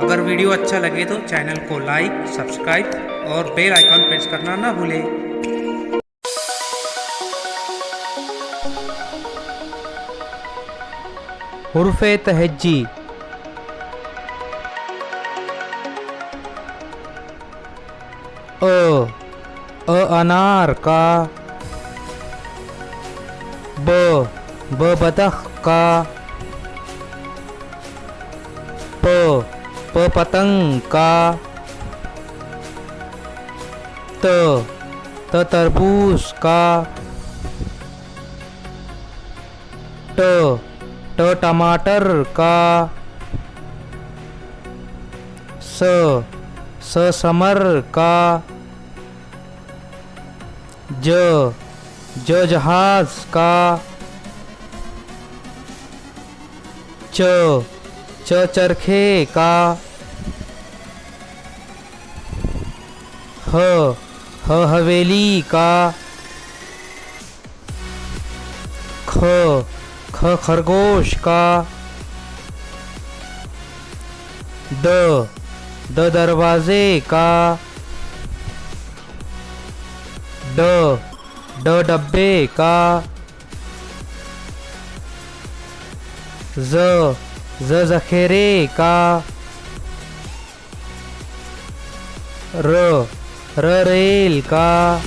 अगर वीडियो अच्छा लगे तो चैनल को लाइक, सब्सक्राइब और बेल आइकॉन प्रेस करना ना भूलें। हुर्फ़े तहज्जी। अ अनार का। ब बतख का। प पतंग का। त तरबूज का। ट टमाटर का। स समर का। ज जहाज का। च चरखे का। ह हवेली का। ख खरगोश का। द दरवाजे का। ड डब्बे का। ज जखेरे का। र रेल का।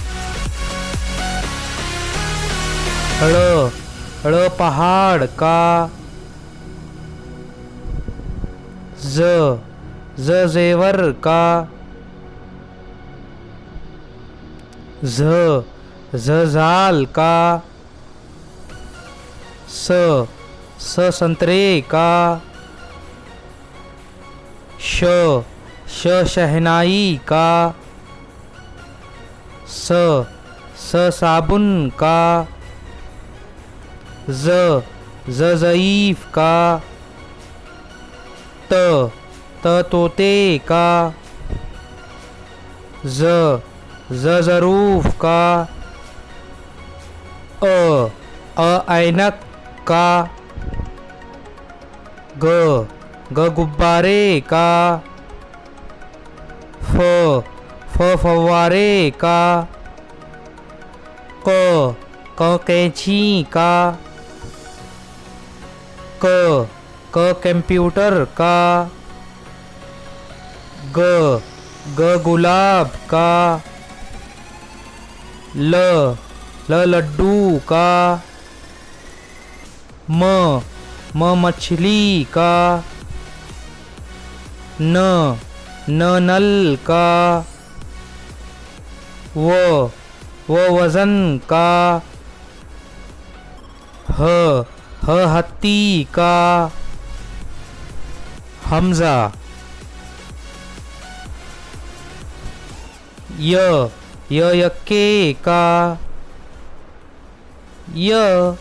ड़ पहाड़ का। ज जेवर का। ज जाल का। स संतरे का। श शहनाई का। स साबुन का। ज ज़ईफ का। त तोते का। ज ज़रूफ का। ऐनक का। ग गुब्बारे का। फव्वारे का। क कैंची का। क कंप्यूटर का। ग गुलाब का। ल लड्डू का। म मछली का। न नल का। वो वजन का। ह हत्ती का। हमजा। य यक्के का। य